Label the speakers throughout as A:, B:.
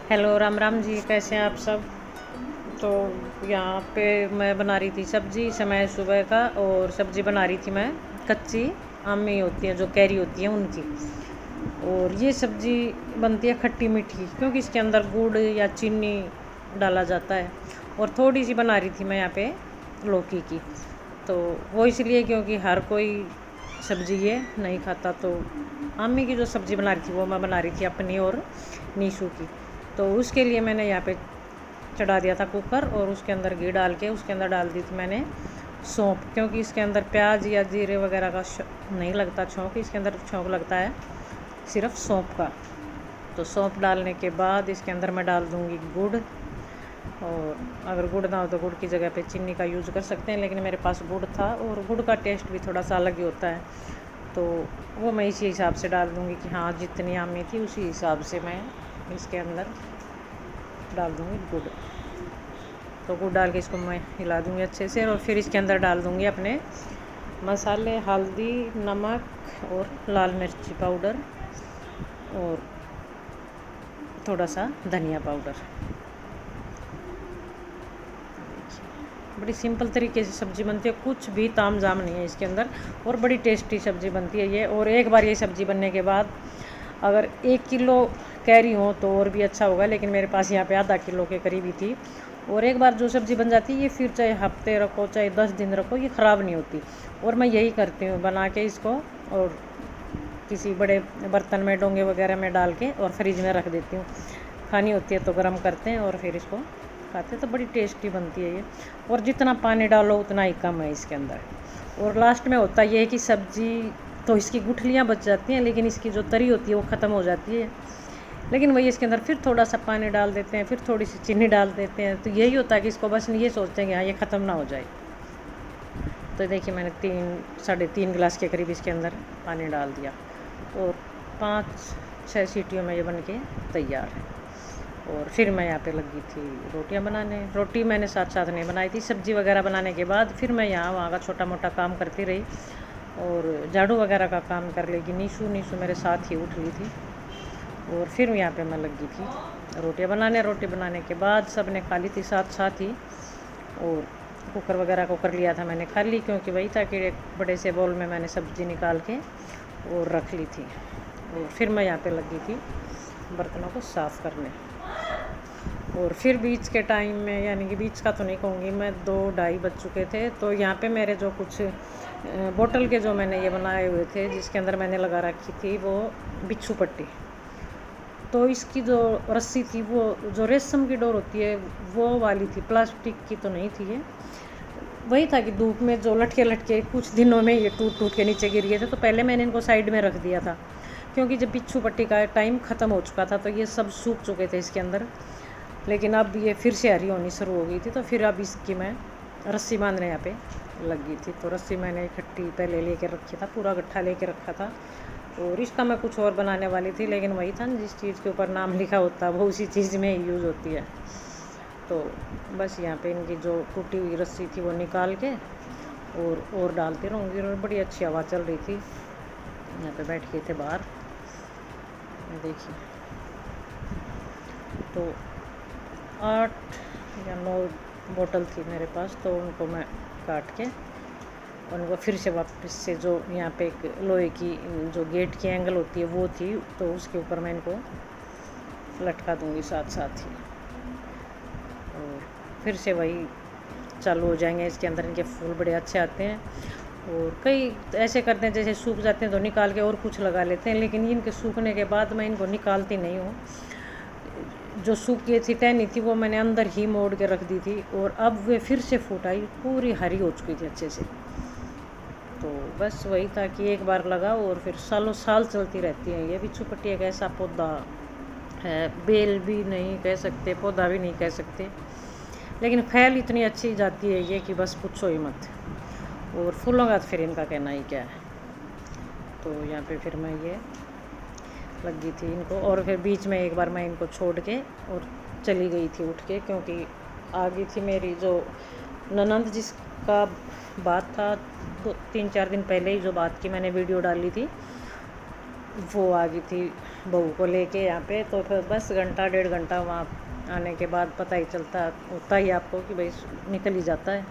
A: Hello Ram Ram ji, कैसे हैं आप सब। तो यहाँ पे मैं बना रही थी सब्जी, समय सुबह का। और सब्जी बना रही थी मैं कच्ची आमी होती है जो कैरी होती है उनकी। और ये सब्जी बनती है खट्टी मीठी, क्योंकि इसके अंदर गुड़ या चीनी डाला जाता है। और थोड़ी सी बना रही थी मैं यहाँ पे लौकी की। तो वो इसलिए क्योंकि हर कोई सब्जी ये नहीं खाता। तो आमी की जो सब्ज़ी बना रही थी वो मैं बना रही थी अपनी और नीशू की। तो उसके लिए मैंने यहाँ पे चढ़ा दिया था कुकर, और उसके अंदर घी डाल के उसके अंदर डाल दी थी मैंने सौंफ, क्योंकि इसके अंदर प्याज या जीरे वगैरह का नहीं लगता छौंक, इसके अंदर छौंक लगता है सिर्फ सौंफ का। तो सौंफ डालने के बाद इसके अंदर मैं डाल दूँगी गुड़। और अगर गुड़ ना हो तो गुड़ की जगह पे चीनी का यूज़ कर सकते हैं, लेकिन मेरे पास गुड़ था और गुड़ का टेस्ट भी थोड़ा सा अलग ही होता है। तो वो मैं इसी हिसाब से डाल दूँगी कि हाँ जितनी आमी थी उसी हिसाब से मैं इसके अंदर डाल दूँगी गुड़। तो गुड़ डाल के इसको मैं हिला दूँगी अच्छे से, और फिर इसके अंदर डाल दूँगी अपने मसाले, हल्दी, नमक और लाल मिर्ची पाउडर और थोड़ा सा धनिया पाउडर। बड़ी सिंपल तरीके से सब्ज़ी बनती है, कुछ भी ताम झाम नहीं है इसके अंदर, और बड़ी टेस्टी सब्ज़ी बनती है ये। और एक बार ये सब्ज़ी बनने के बाद अगर 1 किलो कैरी हो तो और भी अच्छा होगा, लेकिन मेरे पास यहाँ पे आधा किलो के करीब ही थी। और एक बार जो सब्ज़ी बन जाती है ये फिर चाहे हफ्ते रखो चाहे 10 दिन रखो ये ख़राब नहीं होती। और मैं यही करती हूँ बना के इसको, और किसी बड़े बर्तन में डोंगे वगैरह में डाल के और फ्रिज में रख देती हूँ। खानी होती है तो गर्म करते हैं और फिर इसको खाते हैं, तो बड़ी टेस्टी बनती है ये। और जितना पानी डालो उतना ही कम है इसके अंदर। और लास्ट में होता ये है कि सब्ज़ी तो इसकी गुठलियाँ बच जाती हैं, लेकिन इसकी जो तरी होती है वो ख़त्म हो जाती है। लेकिन वही इसके अंदर फिर थोड़ा सा पानी डाल देते हैं, फिर थोड़ी सी चीनी डाल देते हैं। तो यही होता है कि इसको बस ये सोचते हैं कि हाँ ये ख़त्म ना हो जाए। तो देखिए मैंने 3-3.5 गिलास के करीब इसके अंदर पानी डाल दिया, और 5-6 सीटियों में ये बन के तैयार है। और फिर मैं यहाँ पे लगी थी रोटियाँ बनाने। रोटी मैंने साथ साथ नहीं बनाई थी, सब्ज़ी वगैरह बनाने के बाद फिर मैं यहाँ वहाँ का छोटा मोटा काम करती रही, और झाड़ू वगैरह का काम कर लेगी नीशू मेरे साथ ही उठ रही थी। और फिर यहाँ पे मैं लगी थी रोटियाँ बनाने। रोटी बनाने के बाद सब ने खा ली थी साथ साथ ही, और कुकर वगैरह को कर लिया था मैंने खाली, क्योंकि वही था कि एक बड़े से बाउल में मैंने सब्ज़ी निकाल के और रख ली थी। और फिर मैं यहाँ पे लगी थी बर्तनों को साफ़ करने। और फिर बीच के टाइम में, यानी कि बीच का तो नहीं कहूँगी मैं, 2-2:30 बज चुके थे। तो यहाँ पे मेरे जो कुछ बोतल के जो मैंने ये बनाए हुए थे जिसके अंदर मैंने लगा रखी थी वो बिच्छू पट्टी। तो इसकी जो रस्सी थी वो जो रेशम की डोर होती है वो वाली थी, प्लास्टिक की तो नहीं थी ये। वही था कि धूप में जो लटके लटके कुछ दिनों में ये टूट टूट के नीचे गिर गए थे। तो पहले मैंने इनको साइड में रख दिया था, क्योंकि जब बिच्छू पट्टी का टाइम ख़त्म हो चुका था तो ये सब सूख चुके थे इसके अंदर। लेकिन अब ये फिर से हरी होनी शुरू हो गई थी, तो फिर अब इसकी मैं रस्सी बांधने यहाँ पे लगी थी। तो रस्सी मैंने इकट्ठी पहले लेके रखी था, पूरा गट्ठा लेके रखा था। और इसका मैं कुछ और बनाने वाली थी, लेकिन वही था ना, जिस चीज़ के ऊपर नाम लिखा होता है वो उसी चीज़ में ही यूज़ होती है। तो बस यहाँ पे इनकी जो टूटी हुई रस्सी थी वो निकाल के और डालती रहूँगी। और बड़ी अच्छी हवा चल रही थी, यहाँ पे बैठ के थे बाहर, देखिए। तो 8 या 9 बोतल थी मेरे पास, तो उनको मैं काट के उनको फिर से वापस से जो यहाँ पे एक लोहे की जो गेट की एंगल होती है वो थी, तो उसके ऊपर मैं इनको लटका दूँगी साथ साथ ही। और फिर से वही चालू हो जाएंगे। इसके अंदर इनके फूल बड़े अच्छे आते हैं। और कई ऐसे करते हैं जैसे सूख जाते हैं तो निकाल के और कुछ लगा लेते हैं, लेकिन इनके सूखने के बाद मैं इनको निकालती नहीं हूँ। जो सूखी थी टहनी थी वो मैंने अंदर ही मोड़ के रख दी थी, और अब वे फिर से फूट आई, पूरी हरी हो चुकी थी अच्छे से। तो बस वही था कि एक बार लगाओ और फिर सालों साल चलती रहती है। ये बिच्छू पट्टी एक ऐसा पौधा है, बेल भी नहीं कह सकते, पौधा भी नहीं कह सकते, लेकिन फैल इतनी अच्छी जाती है ये कि बस पूछो ही मत। और फूलों का तो फिर इनका कहना ही क्या है। तो यहाँ पे फिर मैं ये लगी थी इनको, और फिर बीच में एक बार मैं इनको छोड़ के और चली गई थी उठ के, क्योंकि आ गई थी मेरी जो ननंद, जिसका बात था 2-3-4 दिन पहले ही जो बात की मैंने वीडियो डाली थी, वो आ गई थी बहू को लेके यहाँ पे, तो फिर बस घंटा 1.5 घंटा वहाँ आने के बाद पता ही चलता होता ही आपको कि भाई निकल ही जाता है।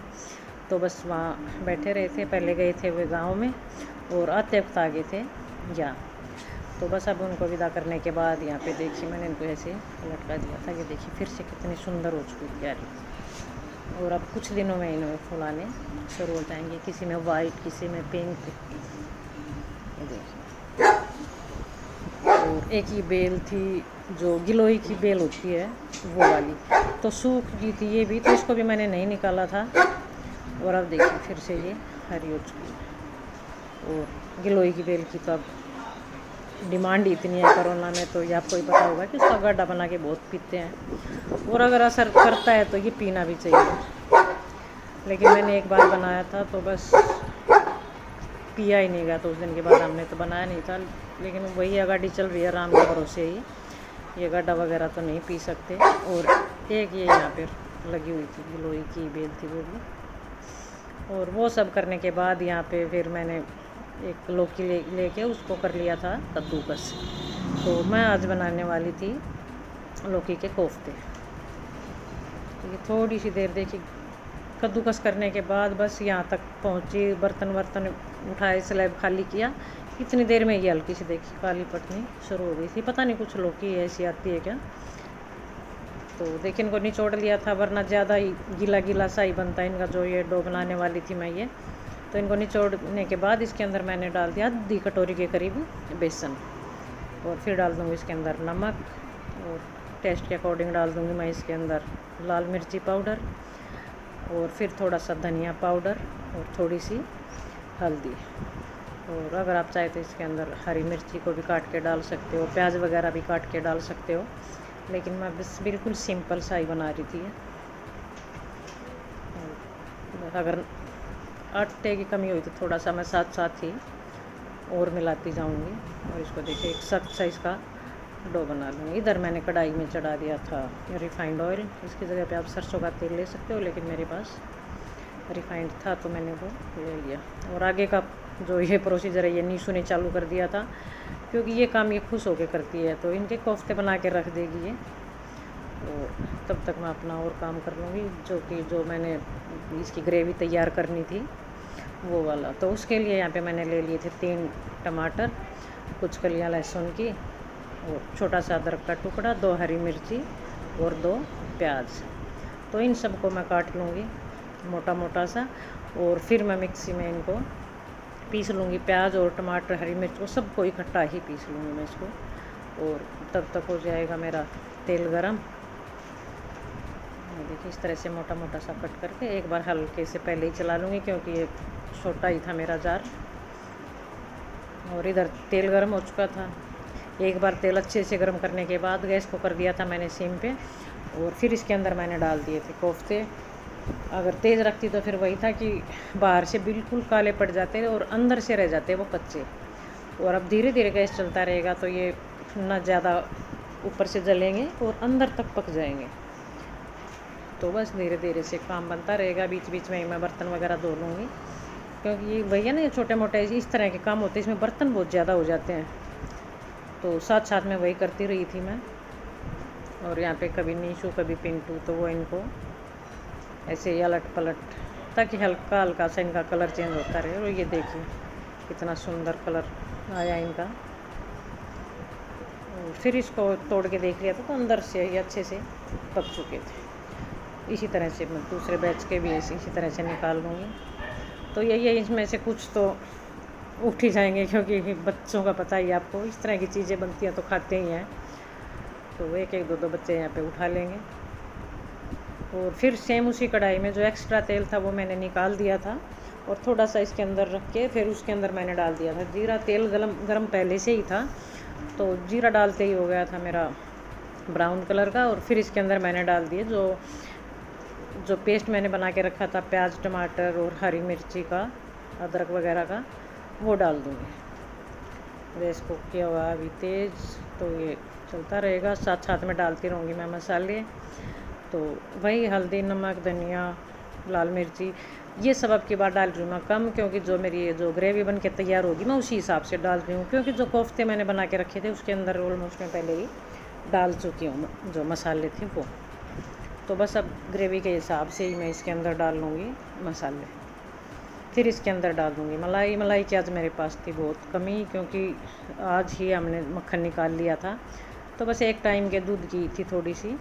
A: तो बस वहाँ बैठे रहे थे, पहले गए थे वे गांव में और आते वक्त आ गए थे यहाँ। तो बस अब उनको विदा करने के बाद यहाँ पे देखिए मैंने इनको ऐसे लटका दिया था, ये देखिए फिर से कितनी सुंदर हो चुकी है क्यारी। और अब कुछ दिनों में इन्हें फूल आने शुरू हो जाएंगे, किसी में वाइट, किसी में पिंक, ये देखिए। और एक ही बेल थी जो गिलोई की बेल होती है वो वाली, तो सूख गई थी ये भी, तो इसको भी मैंने नहीं निकाला था। और अब देखिए फिर से ये हरी हो चुकी है। और गिलोई की बेल की तो अब डिमांड इतनी है कोरोना में, तो ये आपको ही पता होगा कि उसका गड्ढा बना के बहुत पीते हैं। और अगर असर करता है तो ये पीना भी चाहिए। लेकिन मैंने एक बार बनाया था तो बस पिया ही नहीं गया, तो उस दिन के बाद हमने तो बनाया नहीं था। लेकिन वही गाड़ी चल रही है राम के भरोसे ही, ये गड्ढा वगैरह तो नहीं पी सकते। और एक ये यहाँ पर लगी हुई थी गिलोई की बेल थी वो भी। और वो सब करने के बाद यहाँ पे फिर मैंने एक लौकी लेके उसको कर लिया था कद्दूकस। तो मैं आज बनाने वाली थी लौकी के कोफ्ते। तो ये थोड़ी सी देर देखी कद्दूकस करने के बाद बस यहाँ तक पहुँची, बर्तन वर्तन उठाए, स्लैब खाली किया, इतनी देर में ये हल्की सी देखी काली पटनी शुरू हो गई थी। पता नहीं कुछ लौकी ऐसी आती है क्या। तो देखिए इनको निचोड़ लिया था, वरना ज़्यादा ही गीला गीला सा ही बनता है इनका, जो ये डो बनाने वाली थी मैं ये। तो इनको निचोड़ने के बाद इसके अंदर मैंने डाल दिया आधी कटोरी के करीब बेसन। और फिर डाल दूँगी इसके अंदर नमक, और टेस्ट के अकॉर्डिंग डाल दूँगी मैं इसके अंदर लाल मिर्ची पाउडर, और फिर थोड़ा सा धनिया पाउडर और थोड़ी सी हल्दी। और अगर आप चाहे तो इसके अंदर हरी मिर्ची को भी काट के डाल सकते हो, प्याज वगैरह भी काट के डाल सकते हो। लेकिन मैं बस बिल्कुल सिंपल सा ही बना रही थी। अगर आटे की कमी हुई तो थोड़ा सा मैं साथ साथ ही और मिलाती जाऊंगी। और इसको देखिए एक सख्त सा इसका डो बना लूँगी। इधर मैंने कढ़ाई में चढ़ा दिया था रिफाइंड ऑयल, इसकी जगह पे आप सरसों का तेल ले सकते हो, लेकिन मेरे पास रिफाइंड था तो मैंने वो ले लिया। और आगे का जो ये प्रोसीजर है ये नीशू ने चालू कर दिया था, क्योंकि ये काम ये खुश होकर करती है, तो इनके कोफ्ते बना के रख देगी ये। और तब तक मैं अपना और काम कर लूँगी, जो मैंने इसकी ग्रेवी तैयार करनी थी वो वाला। तो उसके लिए यहाँ पे मैंने ले लिए थे 3 टमाटर, कुछ कलियाँ लहसुन की, और छोटा सा अदरक का टुकड़ा, 2 हरी मिर्ची और 2 प्याज। तो इन सब को मैं काट लूँगी मोटा मोटा सा, और फिर मैं मिक्सी में इनको पीस लूँगी। प्याज और टमाटर हरी मिर्च को सबको इकट्ठा ही पीस लूँगी मैं इसको। और तब तक हो जाएगा मेरा तेल गरम। देखिए इस तरह से मोटा मोटा सा कट करके एक बार हल्के से पहले ही चला लूँगी, क्योंकि ये छोटा ही था मेरा जार। और इधर तेल गरम हो चुका था। एक बार तेल अच्छे से गरम करने के बाद गैस को कर दिया था मैंने सिम पे, और फिर इसके अंदर मैंने डाल दिए थे कोफ्ते। अगर तेज़ रखती तो फिर वही था कि बाहर से बिल्कुल काले पड़ जाते और अंदर से रह जाते वो कच्चे। और अब धीरे धीरे गैस चलता रहेगा तो ये ना ज़्यादा ऊपर से जलेंगे और अंदर तक पक जाएंगे। तो बस धीरे धीरे से काम बनता रहेगा। बीच बीच में मैं बर्तन वगैरह धो लूँगी, क्योंकि ये भैया ना ये छोटे मोटे इस तरह के काम होते हैं, इसमें बर्तन बहुत ज़्यादा हो जाते हैं। तो साथ साथ में वही करती रही थी मैं। और यहाँ पे कभी नीशू कभी पिंटू, तो वो इनको ऐसे ही अलट पलट, ताकि हल्का हल्का सा इनका कलर चेंज होता रहे। और ये देखिए कितना सुंदर कलर आया इनका। और फिर इसको तोड़ के देख लिया था तो अंदर से ही अच्छे से पक चुके थे। इसी तरह से मैं दूसरे बैच के भी इसी तरह से निकाल लूँगी। तो यही है, इसमें से कुछ तो उठ ही जाएंगे, क्योंकि बच्चों का पता ही आपको, इस तरह की चीज़ें बनती हैं तो खाते ही हैं। तो एक एक दो बच्चे यहाँ पे उठा लेंगे। और फिर सेम उसी कढ़ाई में जो एक्स्ट्रा तेल था वो मैंने निकाल दिया था, और थोड़ा सा इसके अंदर रख के फिर उसके अंदर मैंने डाल दिया था जीरा। तेल गरम पहले से ही था, तो जीरा डालते ही हो गया था मेरा ब्राउन कलर का। और फिर इसके अंदर मैंने डाल दिए जो पेस्ट मैंने बना के रखा था, प्याज टमाटर और हरी मिर्ची का, अदरक वगैरह का, वो डाल दूँगी। गैस को किया हुआ अभी तेज़, तो ये चलता रहेगा। साथ साथ में डालती रहूँगी मैं मसाले। तो वही हल्दी नमक धनिया लाल मिर्ची, ये सब अब की बार डाल रही हूँ मैं कम, क्योंकि जो मेरी जो ग्रेवी बन के तैयार होगी मैं उसी हिसाब से डाल रही हूँ, क्योंकि जो कोफ्ते मैंने बना के रखे थे उसके अंदर ऑलमोस्ट मैं पहले ही डाल चुकी हूँ जो मसाले थे वो। तो बस अब ग्रेवी के हिसाब से ही मैं इसके अंदर डाल लूँगी मसाले। फिर इसके अंदर डाल दूँगी मलाई। मलाई की आज मेरे पास थी बहुत कमी, क्योंकि आज ही हमने मक्खन निकाल लिया था, तो बस एक टाइम के दूध की थी थोड़ी सी।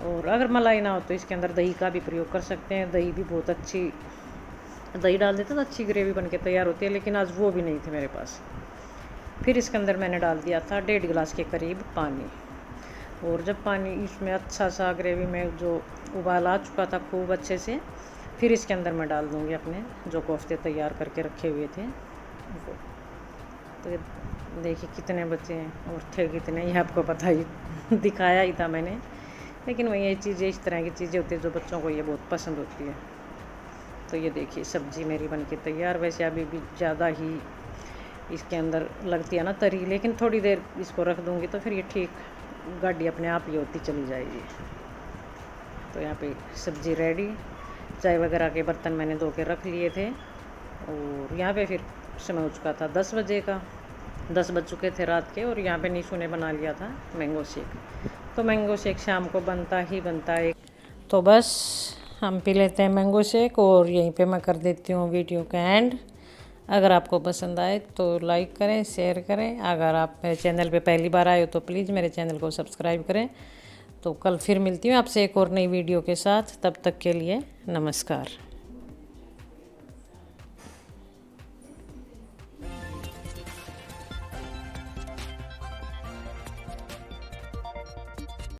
A: और अगर मलाई ना हो तो इसके अंदर दही का भी प्रयोग कर सकते हैं, दही भी बहुत अच्छी, दही डाल देते तो अच्छी ग्रेवी बन के तैयार होती है, लेकिन आज वो भी नहीं थे मेरे पास। फिर इसके अंदर मैंने डाल दिया था 1.5 गिलास के करीब पानी। और जब पानी इसमें अच्छा सा ग्रेवी में जो उबाल आ चुका था खूब अच्छे से, फिर इसके अंदर मैं डाल दूँगी अपने जो कोफ्ते तैयार करके रखे हुए थे वो। तो ये देखिए कितने बचे हैं और थे कितने, ये आपको पता ही दिखाया ही था मैंने, लेकिन वही ये चीज़ें इस तरह की चीज़ें होती है जो बच्चों को ये बहुत पसंद होती है। तो ये देखिए सब्ज़ी मेरी बन के तैयार। वैसे अभी भी ज़्यादा ही इसके अंदर लगती है ना तरी, लेकिन थोड़ी देर इसको रख दूँगी तो फिर ये ठीक गाढ़ी अपने आप ही होती चली जाएगी। तो यहाँ पे सब्ज़ी रेडी। चाय वगैरह के बर्तन मैंने धो के रख लिए थे। और यहाँ पे फिर समय हो चुका था 10 बजे का, 10 बज चुके थे रात के। और यहाँ पे नीशू ने बना लिया था मैंगो शेक। तो मैंगो शेक शाम को बनता ही बनता है। तो बस हम पी लेते हैं मैंगो शेक, और यहीं पे मैं कर देती हूँ वीडियो का एंड। अगर आपको पसंद आए तो लाइक करें, शेयर करें। अगर आप मेरे चैनल पे पहली बार आए हो तो प्लीज़ मेरे चैनल को सब्सक्राइब करें। तो कल फिर मिलती हूँ आपसे एक और नई वीडियो के साथ। तब तक के लिए नमस्कार।